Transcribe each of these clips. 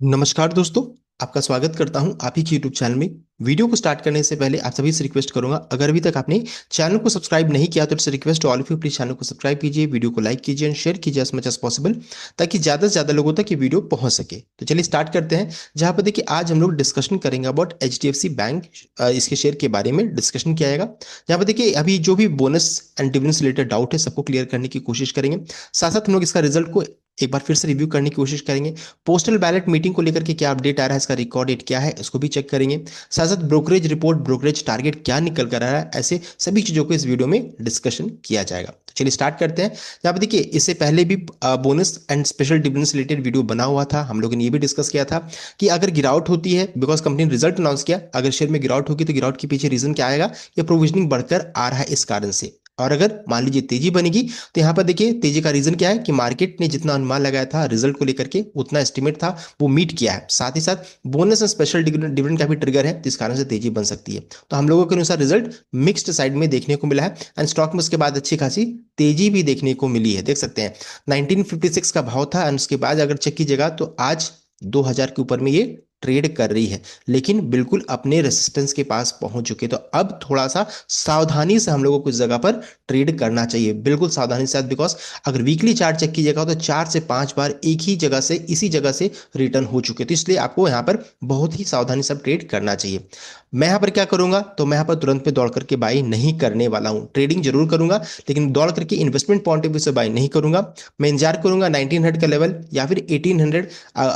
नमस्कार दोस्तों। आपका स्वागत करता हूं आप ही के यूट्यूब चैनल में। वीडियो को स्टार्ट करने से पहले आप सभी से रिक्वेस्ट करूंगा, अगर अभी तक आपने चैनल को सब्सक्राइब नहीं किया तो it's request to all of you, please channel को सब्सक्राइब कीजिए, वीडियो को लाइक कीजिए एंड शेयर कीजिए एज मच एज पॉसिबल, ताकि ज्यादा से ज्यादा लोगों तक ये वीडियो पहुंच सके। तो चलिए स्टार्ट करते हैं। जहां पर देखिए आज हम लोग डिस्कशन करेंगे अबाउट HDFC बैंक, इसके शेयर के बारे में डिस्कशन किया जाएगा। जहां पर देखिए अभी जो भी बोनस एंड डिविडेंड से रिलेटेड डाउट है सबको क्लियर करने की कोशिश करेंगे। साथ साथ हम लोग इसका रिजल्ट को एक बार फिर से रिव्यू करने की कोशिश करेंगे। पोस्टल बैलेट मीटिंग को लेकर के क्या अपडेट आ रहा है, इसका रिकॉर्ड डेट क्या है, इसको भी चेक करेंगे। साथ साथ ब्रोकरेज रिपोर्ट, ब्रोकरेज टारगेट क्या निकल कर आ रहा है, ऐसे सभी चीजों को इस वीडियो में डिस्कशन किया जाएगा। तो चलिए स्टार्ट करते हैं। यहाँ पे देखिए इससे पहले भी बोनस एंड स्पेशल डिविडेंड से रिलेटेड वीडियो बना हुआ था, हम लोगों ने ये भी डिस्कस किया था कि अगर गिरावट होती है, बिकॉज कंपनी ने रिजल्ट अनाउंस किया, अगर शेयर में गिरावट होगी तो गिरावट के पीछे रीजन क्या आएगा, ये प्रोविजनिंग बढ़कर आ रहा है इस कारण से। और अगर मान लीजिए तेजी बनेगी तो यहाँ पर देखिए तेजी का रीजन क्या है कि मार्केट ने जितना अनुमान लगाया था रिजल्ट को लेकर के, उतना एस्टिमेट था वो मीट किया है। साथ ही साथ बोनस और स्पेशल डिविडेंड का भी ट्रिगर है, जिस कारण से तेजी बन सकती है। तो हम लोगों के अनुसार रिजल्ट मिक्स्ड साइड में देखने को मिला है एंड स्टॉक में उसके बाद अच्छी खासी तेजी भी देखने को मिली है। देख सकते हैं 1956 का भाव था एंड उसके बाद अगर चेक कीजिएगा तो आज 2000 के ऊपर में ये ट्रेड कर रही है, लेकिन बिल्कुल अपने रेसिस्टेंस के पास पहुंच चुके। तो अब थोड़ा सा सावधानी से हम लोगों को इस जगह पर ट्रेड करना चाहिए, बिल्कुल सावधानी से। बिकॉज अगर वीकली चार्ट चेक कीजिएगा तो 4 से 5 बार एक ही जगह से, इसी जगह से रिटर्न हो चुके। तो इसलिए आपको यहाँ पर बहुत ही सावधानी से ट्रेड करना चाहिए। मैं यहाँ पर क्या करूंगा, तो मैं यहाँ पर तुरंत पे दौड़ करके बाई नहीं करने वाला हूँ। ट्रेडिंग जरूर करूंगा लेकिन दौड़ करके इन्वेस्टमेंट पॉइंट ऑफ व्यू से बाई नहीं करूंगा। मैं इंतजार करूंगा 1900 का लेवल या फिर 1800।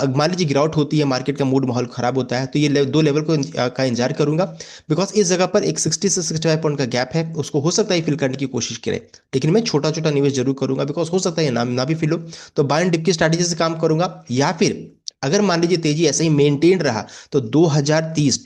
मान लीजिए गिरावट होती है, मार्केट का मूड माहौल खराब होता है, तो ये दो लेवल को का इंतजार करूंगा। बिकॉज इस जगह पर एक 60 से 65 पॉइंट का गैप है, उसको हो सकता है फिल करने की कोशिश करें, लेकिन मैं छोटा छोटा निवेश जरूर करूंगा। बिकॉज हो सकता है ना भी फिल हो, तो बाय एंड डिप की स्ट्रैटेजी से काम करूंगा। या फिर अगर मान लीजिए तेजी ऐसे ही मेंटेन रहा तो 2030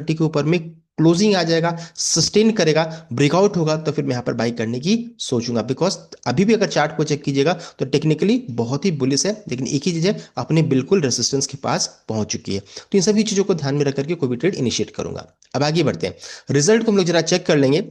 के ऊपर में क्लोजिंग आ जाएगा, सस्टेन करेगा, ब्रेकआउट होगा, तो फिर मैं यहाँ पर बाई करने की सोचूंगा। बिकॉज अभी भी अगर चार्ट को चेक कीजिएगा तो टेक्निकली बहुत ही बुलिश है, लेकिन एक ही चीज है, अपने बिल्कुल रेसिस्टेंस के पास पहुंच चुकी है। तो इन सभी चीजों को ध्यान में रख करके कोई भी ट्रेड इनिशिएट करूंगा। अब आगे बढ़ते हैं, रिजल्ट को हम लोग जरा चेक कर लेंगे।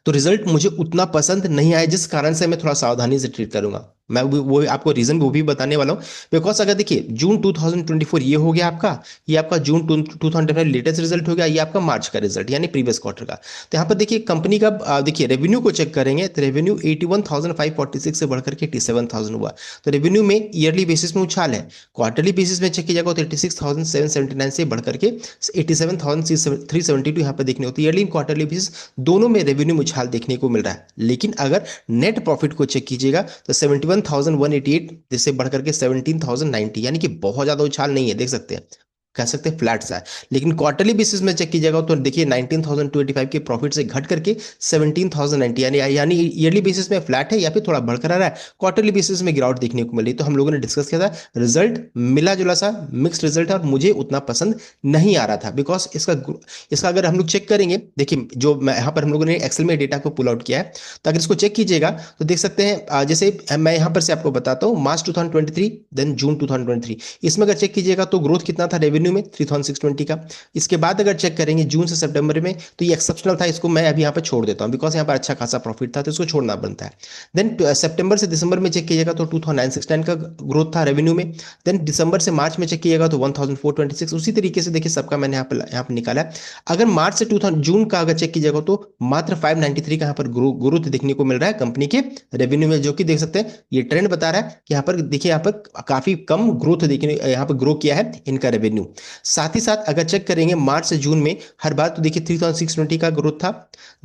तो रिजल्ट मुझे उतना पसंद नहीं आया, जिस कारण से मैं थोड़ा सावधानी से ट्रीट करूंगा। मैं वो आपको रीजन वो भी बताने वाला हूं। बिकॉज अगर देखिए जून 2024 ये हो गया आपका, ये आपका जून 2025 लेटेस्ट रिजल्ट हो गया, ये आपका मार्च का रिजल्ट यानी प्रीवियस क्वार्टर का। तो यहाँ पर देखिए कंपनी का देखिए रेवेन्यू को चेक करेंगे तो रेवेन्यू 81,546 से बढ़कर के 87,000 हुआ। तो रेवेन्यू में ईयरली बेसिस में उछाल है, क्वार्टरली बेसिस में चेक किया जाएगा तो 86,779 से बढ़कर के 87,372 यहाँ पर देखने होती है। ईयरली क्वार्टरली बेसिस दोनों में रेवेन्यू में उछाल देखने को मिल रहा है। लेकिन अगर नेट प्रॉफिट को चेक कीजिएगा तो 71,188 जिससे बढ़कर के 17,090, यानी कि बहुत ज्यादा उछाल नहीं है, देख सकते हैं, कह सकते हैं फ्लैट सा है। लेकिन क्वार्टरली बेसिस में चेक कीजिएगा तो देखिए 19,285 के प्रॉफिट से घट करके 17,090, यानी यानी ईयरली बेसिस में फ्लैट है या फिर थोड़ा बढ़कर आ रहा है, क्वार्टरली बेसिस में गिरावट देखने को मिली। तो हम लोगों ने डिस्कस किया था रिजल्ट मिला जुला सा मिक्स्ड रिजल्ट है और मुझे उतना पसंद नहीं आ रहा था। बिकॉज इसका अगर हम लोग चेक करेंगे, देखिए जो मैं यहाँ पर हम लोगों ने एक्सेल में डेटा को पुल आउट किया है, तो अगर इसको चेक कीजिएगा तो देख सकते हैं जैसे मैं यहाँ पर से आपको बताता हूँ मार्च 2023 देन जून 2023, इसमें अगर चेक कीजिएगा तो ग्रोथ कितना था रेवेन्यू में 3620 का। इसके बाद अगर चेक करेंगे जून से सितंबर में तो ये एक्सेप्शनल था, इसको मैं अभी यहाँ पर छोड़ देता हूँ बिकॉज यहाँ पर अच्छा खासा प्रॉफिट था तो इसको छोड़ना बनता है। देन सितंबर से दिसंबर में चेक कीजिएगा तो 2969 का ग्रोथ था रेवेन्यू में। देन दिसंबर से मार्च में चेक कीजिएगा तो 1426। उसी तरीके से देखिए सबका मैंने यहाँ पर निकाला है। अगर मार्च से 2000 जून का अगर चेक कीजिएगा तो मात्र 593 का यहाँ पर ग्रोथ देखने को मिल रहा है कंपनी के रेवेन्यू में, जो कि देख सकते हैं ये ट्रेंड बता रहा है कि यहाँ पर देखिए यहाँ पर काफी कम ग्रोथ देखने यहाँ पर ग्रो किया है इनका रेवेन्यू। साथ ही साथ अगर चेक करेंगे मार्च से जून में हर बार तो देखिए 3620 का ग्रोथ था।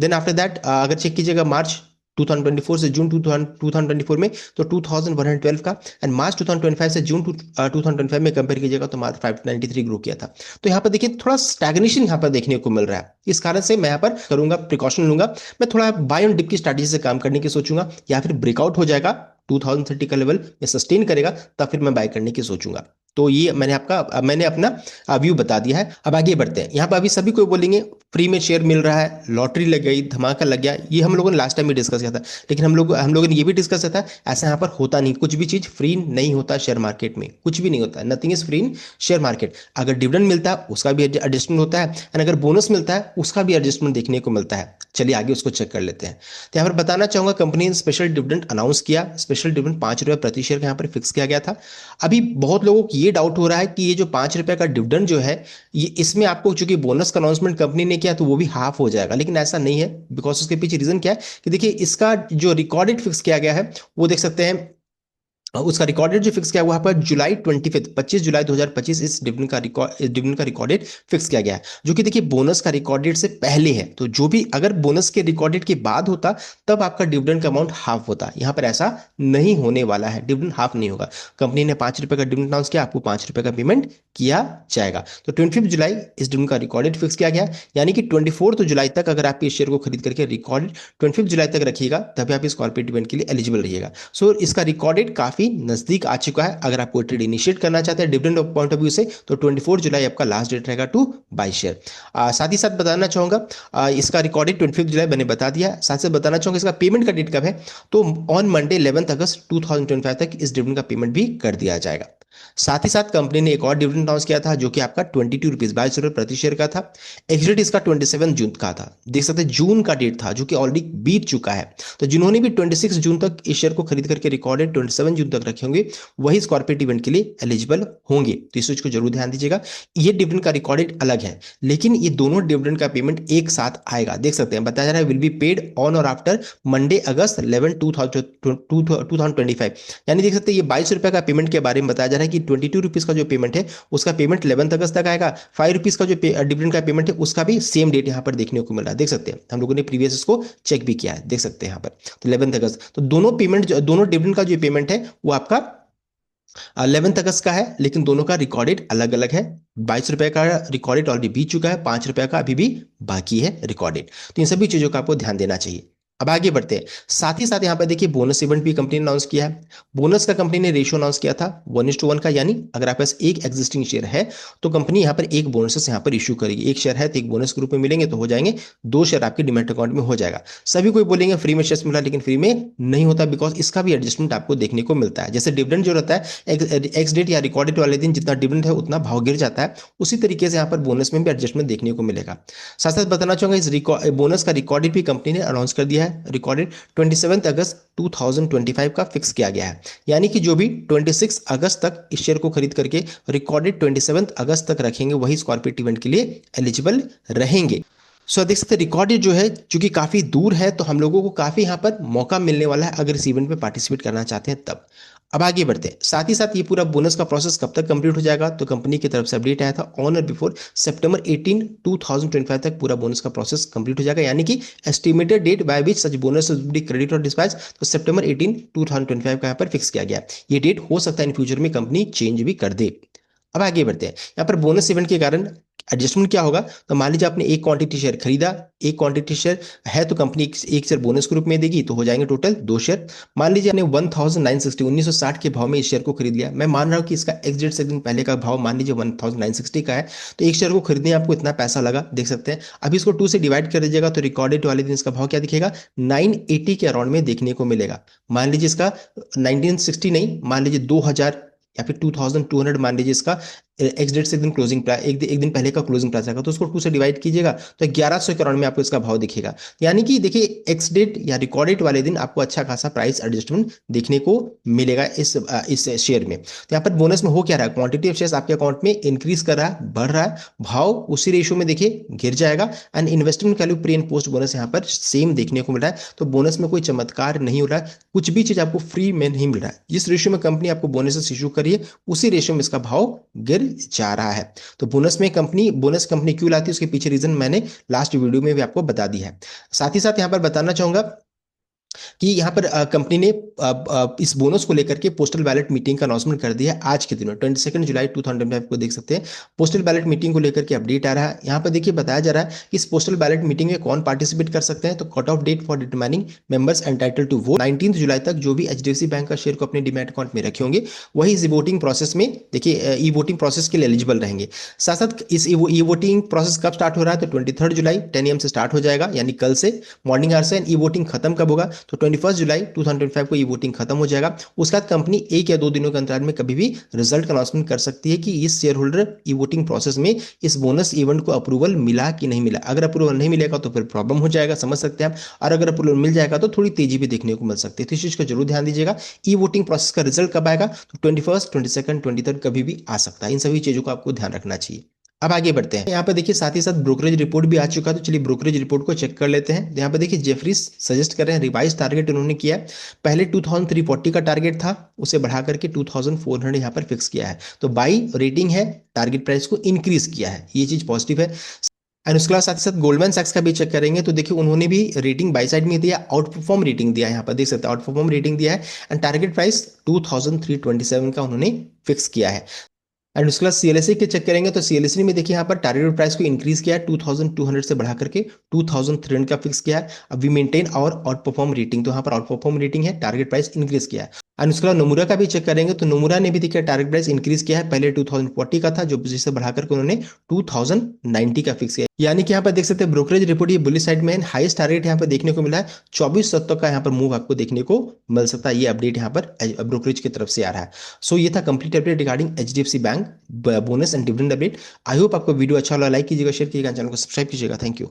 देन आफ्टर दैट अगर चेक कीजिएगा मार्च 2024 से जून 2024 में तो 2112 का, एंड मार्च 2025 से जून 2025 में कंपेयर कीजिएगा तो मात्र 593 ग्रो किया था। तो यहाँ पर देखिए थोड़ा स्टैग्नेशन यहाँ पर देखने को मिल रहा है। इस कारण से मैं यहाँ पर करूंगा, प्रिकॉशन लूंगा, मैं थोड़ा बाय ऑन डिप की स्ट्रैटेजी से काम करने की सोचूंगा, या फिर ब्रेकआउट हो जाएगा 2030 का लेवल में सस्टेन करेगा तब फिर मैं बाय करने की सोचूंगा। तो ये मैंने अपना व्यू बता दिया है। अब आगे बढ़ते हैं। यहाँ पर अभी सभी को बोलेंगे फ्री में शेयर मिल रहा है, लॉटरी लग गई, धमाका लग गया, ये हम लोगों ने लास्ट टाइम भी डिस्कस किया था। लेकिन हम लोगों ने ये भी डिस्कस किया था ऐसा यहाँ पर होता नहीं, कुछ भी चीज फ्री नहीं होता शेयर मार्केट में, कुछ भी नहीं होता है, nothing is free in share market. अगर डिविडेंड मिलता है उसका भी एडजस्टमेंट होता है, एंड अगर बोनस मिलता है उसका भी एडजस्टमेंट देखने को मिलता है। चलिए आगे उसको चेक कर लेते हैं। तो यहाँ पर बताना चाहूंगा कंपनी ने स्पेशल डिविडेंड अनाउंस किया, स्पेशल डिविडेंड ₹5 प्रति शेयर का यहाँ पर फिक्स किया गया था। अभी बहुत लोगों को ये डाउट हो रहा है कि ये जो 5 रुपए का डिविडेंड जो है, ये इसमें आपको चूंकि बोनस का अनाउंसमेंट कंपनी ने किया तो वो भी हाफ हो जाएगा, लेकिन ऐसा नहीं है। बिकॉज उसके पीछे रीजन क्या है कि देखिए इसका जो रिकॉर्डेड फिक्स किया गया है वो देख सकते हैं। उसका रिकॉर्डेड जो फिक्स किया हुआ है पर जुलाई 25 25 जुलाई 2025 इस डिविडेंड का रिकॉर्डेड फिक्स किया गया है, जो कि देखिए बोनस का रिकॉर्डेड से पहले है। तो जो भी अगर बोनस के रिकॉर्डेड के बाद होता तब आपका डिविडेंड का अमाउंट हाफ होता, यहाँ पर ऐसा नहीं होने वाला है, डिविडेंड हाफ नहीं होगा। कंपनी ने 5 रुपए का डिविडेंड अनाउंस किया, आपको 5 रुपए का पेमेंट किया जाएगा। तो 25 जुलाई इस डिविडेंड का रिकॉर्डेड फिक्स किया गया, यानी कि 24 जुलाई तक अगर आप इस शेयर को खरीद करके रिकॉर्डेड 25 जुलाई तक रखिएगा तभी आप इस कॉर्पोरेट डिविडेंड के लिए एलिजिबल रहिएगा। सो इसका रिकॉर्डेड काफी नजदीक आ चुका है। अगर आप कोई ट्रेड इनिशिएट करना चाहते हैं डिविडेंड पॉइंट ऑफ व्यू से तो 24 जुलाई आपका लास्ट डेट रहेगा टू बाय शेयर। साथ ही साथ बताना चाहूंगा इसका रिकॉर्डेड 25 जुलाई मैंने बता दिया। साथ साथ बताना चाहूंगा इसका पेमेंट का डेट कब है, तो ऑन मंडे 11 अगस्त 2025 तक इस डिविडेंड का पेमेंट भी कर दिया जाएगा। साथ ही साथ कंपनी ने एक और डिविडेंड अनाउंस किया था जो कि आपका 22 रुपीज 22 रुपए प्रति शेयर का था। एग्जिट इसका 27 जून का था, देख सकते हैं जून का डेट था जो कि ऑलरेडी बीत चुका है। तो जिन्होंने भी 26 जून तक इस शेयर को खरीद करके रिकॉर्डेड 27 जून तक रखे होंगे वही इस कॉर्पोरेट इवेंट के लिए एलिजिबल होंगे। तो इस चीज को जरूर ध्यान दीजिएगा। ये डिविडेंड का रिकॉर्डेड अलग है, लेकिन ये दोनों डिविडेंड का पेमेंट एक साथ आएगा। देख सकते हैं बताया जा रहा है विल बी पेड ऑन और आफ्टर मंडे अगस्त 11 2025, यानी देख सकते हैं ये 22 रुपए का पेमेंट के बारे में बताया जा रहा है कि 22 रुपीज का जो पेमेंट है उसका पेमेंट 11 अगस्त तक आएगा। 5 रुपीज का जो डिविडेंड का पेमेंट है उसका भी सेम डेट यहाँ पर देखने को मिल रहा है। देख सकते हैं हम लोगों ने प्रीवियस इसको चेक भी किया है, देख सकते हैं यहाँ पर। तो 11 अगस्त, तो दोनों पेमेंट दोनों डिविडेंड का जो पेमेंट है वो आपका 11 अगस्त का है, लेकिन दोनों का रिकॉर्डेड अलग अलग है। 22 रुपए का रिकॉर्डेड ऑलरेडी बीत चुका है, 5 रुपए का अभी भी बाकी है रिकॉर्डेड। तो इन सभी चीजों का आपको ध्यान देना चाहिए। अब आगे बढ़ते हैं। साथ ही साथ यहाँ पर देखिए बोनस इवेंट भी कंपनी ने अनाउंस किया है। बोनस का कंपनी ने रेशियो अनाउंस किया था 1:1 का, यानी अगर आपके पास एक एग्जिस्टिंग शेयर है तो कंपनी यहाँ पर एक बोनस यहाँ पर इशू करेगी। एक शेयर है तो एक बोनस के रूप में मिलेंगे तो हो जाएंगे 2 शेयर आपके डिमैट अकाउंट में हो जाएगा। सभी कोई बोलेंगे फ्री में शेयर मिला, लेकिन फ्री में नहीं होता, बिकॉज इसका भी एडजस्टमेंट आपको देखने को मिलता है। जैसे डिविडेंड जो रहता है एक्स डेट या रिकॉर्डेड वाले दिन जितना डिविडेंड है उतना भाव गिर जाता है, उसी तरीके से यहाँ पर बोनस में भी एडजस्टमेंट देखने को मिलेगा। साथ साथ बताना चाहूंगा इस बोनस का रिकॉर्डेड भी कंपनी ने अनाउंस कर दिया है। रिकॉर्डेड 27 अगस्त 2025 का फिक्स किया गया है, यानी कि जो भी 26 अगस्त तक इस शेयर को खरीद करके रिकॉर्डेड 27 अगस्त तक रखेंगे वही इस कॉर्पोरेट इवेंट के लिए एलिजिबल रहेंगे। सो देख सकते रिकॉर्डेड जो है चूंकि काफी दूर है तो हम लोगों को काफी यहाँ पर मौका मिलने वाला है अगर इस इवेंट में पार्टिसिपेट करना चाहते हैं तब। अब आगे बढ़ते हैं। साथ ही साथ ये पूरा बोनस का प्रोसेस कब तक कंप्लीट हो जाएगा, तो कंपनी की तरफ से अपडेट आया था ऑन और बिफोर सितंबर 18 2025 तक पूरा बोनस का प्रोसेस कंप्लीट हो जाएगा, यानी कि estimated date by which such bonus will be credit और डिस्पैच, तो सितंबर 18 2025 का यहाँ पर फिक्स किया गया। ये डेट हो सकता है इन फ्यूचर में कंपनी चेंज भी कर दे। अब आगे बढ़ते हैं। यहाँ पर बोनस इवेंट के कारण एडजस्टमेंट क्या होगा, तो मान लीजिए आपने एक क्वांटिटी शेयर खरीदा, एक क्वांटिटी शेयर है तो कंपनी एक शेयर बोनस के रूप में देगी, तो हो जाएंगे टोटल 2 शेयर। मान लीजिए आपने 1960 1960 के भाव में इस शेयर को खरीद लिया। मैं मान रहा हूं कि इसका एग्जिट से दिन पहले का भाव मान लीजिए 1960 का है, तो एक शेयर को खरीदने आपको इतना पैसा लगा, देख सकते हैं। अभी इसको 2 से डिवाइड कर दीजिएगा तो रिकॉर्डेड वाले दिन इसका भाव क्या दिखेगा, 980 के अराउंड में देखने को मिलेगा। मान लीजिए इसका 1960 नहीं, मान लीजिए 2000 या फिर 2200 मान लीजिए इसका एक्स डेट से दिन क्लोजिंग प्राइस एक दिन पहले का क्लोजिंग प्राइस आएगा, तो उसको 2 से डिवाइड कीजिएगा तो 1100 के अराउंड में आपको इसका भाव दिखेगा। यानी कि देखिए एक्स डेट या रिकॉर्डेड वाले दिन आपको अच्छा खासा प्राइस एडजस्टमेंट देखने को मिलेगा इस शेयर में। तो यहाँ पर बोनस में हो क्या रहा है, क्वांटिटी ऑफ शेयर्स आपके अकाउंट में इंक्रीज कर रहा है, बढ़ रहा है, भाव उसी रेशियो में देखिए गिर जाएगा। And investment value pre and post bonus यहाँ पर सेम देखने को मिल रहा है। तो बोनस में कोई चमत्कार नहीं हो रहा है, कुछ भी चीज आपको फ्री में नहीं मिल रहा है। जिस रेशियो में कंपनी आपको बोनस इशू करिए उसी रेशियो में इसका भाव गिर जा रहा है। तो बोनस कंपनी क्यों लाती है उसके पीछे रीजन मैंने लास्ट वीडियो में भी आपको बता दिया है। साथ ही साथ यहां पर बताना चाहूंगा कि यहाँ पर कंपनी ने इस बोनस को लेकर के पोस्टल बैलेट मीटिंग का अनाउंसमेंट कर दिया है आज के दिन 22 जुलाई 2025 को, देख सकते हैं पोस्टल बैलेट मीटिंग को लेकर के अपडेट आ रहा है। यहाँ पर देखिए बताया जा रहा है कि इस पोस्टल बैलेट मीटिंग में कौन पार्टिसिपेट कर सकते हैं, तो cut off date for determining members entitle to vote 19 जुलाई तक जो भी एचडीएफसी बैंक का शेयर को अपने डीमैट अकाउंट में रखे होंगे वही इस वोटिंग प्रोसेस में देखिए ई वोटिंग प्रोसेस के लिए एलिजिबल रहेंगे। साथ साथ इस ई वोटिंग प्रोसेस कब स्टार्ट हो रहा है, तो 23 जुलाई 10 AM से स्टार्ट हो जाएगा, यानी कल से मॉर्निंग आवर्स से। ई वोटिंग खत्म कब होगा, तो 21 जुलाई 2025 को ये वोटिंग खत्म हो जाएगा। उसके बाद कंपनी 1 या 2 दिनों के अंतराल में कभी भी रिजल्ट का अनाउंसमेंट कर सकती है कि इस share holder e voting process में इस बोनस इवेंट को अप्रूवल मिला कि नहीं मिला। अगर अप्रूवल नहीं मिलेगा तो फिर प्रॉब्लम हो जाएगा, समझ सकते हैं आप। और अगर अप्रूवल मिल जाएगा तो थोड़ी तेजी भी देखने को मिल सकती है, तो इस चीज को जरूर ध्यान दीजिएगा। ई वोटिंग प्रोसेस का रिजल्ट कब आएगा, तो 21, 22, 23 कभी भी आ सकता है। इन सभी चीजों को आपको ध्यान रखना चाहिए। अब आगे बढ़ते हैं। यहाँ पे देखिए साथ ही साथ ब्रोकरेज रिपोर्ट भी आ चुका है, तो चलिए ब्रोकरेज रिपोर्ट को चेक कर लेते हैं। यहाँ पे देखिए जेफरीज सजेस्ट कर रहे हैं रिवाइज टारगेट उन्होंने किया है। पहले 2340 का टारगेट था, उसे बढ़ा करके 2400 यहाँ पर फिक्स किया है। तो बाई रेटिंग है, टारगेट प्राइस को इंक्रीज किया है, ये चीज पॉजिटिव है। एंड उसके बाद साथ ही साथ गोल्डमैन सैक्स का भी चेक करेंगे तो देखिए उन्होंने भी रेटिंग बाई साइड में दिया, आउट परफॉर्म रेटिंग दिया है, यहाँ पर देख सकते हैं आउट परफॉर्म रेटिंग दिया है। एंड टारगेट प्राइस 2327 का उन्होंने फिक्स किया है। एंड उसके बाद सीएलएसए के चेक करेंगे तो सीएलएसए में देखिए यहाँ पर टारगेट प्राइस को इंक्रीज किया है, 2200 से बढ़ा करके 2300 का फिक्स किया है। अब वी मेंटेन और आउट परफॉर्म रेटिंग, तो यहाँ पर आउट परफॉर्म रेटिंग है, टारगेट प्राइस इंक्रीज किया है। एंड उसके बाद नोमुरा का भी चेक करेंगे तो नोमुरा ने भी देखिए टारगेट प्राइस इंक्रीज किया है, पहले 2040 का था जो जिसे बढ़ा करके उन्होंने 2090 का फिक्स किया। यानी कि यहाँ पर देख सकते हैं ब्रोकरेज रिपोर्ट ये बुलिश साइड में है। हाईएस्ट टारगेट यहाँ पर देखने को मिला है, 2400 का यहाँ पर मूव आपको देखने को मिल सकता है। ये अपडेट यहाँ पर ब्रोकरेज की तरफ से आ रहा है। सो ये था complete update regarding HDFC bank bonus and dividend update. I hope आपको वीडियो अच्छा लगा, लाइक कीजिएगा, शेयर कीजिएगा, चैनल को सब्सक्राइब कीजिएगा। Thank you.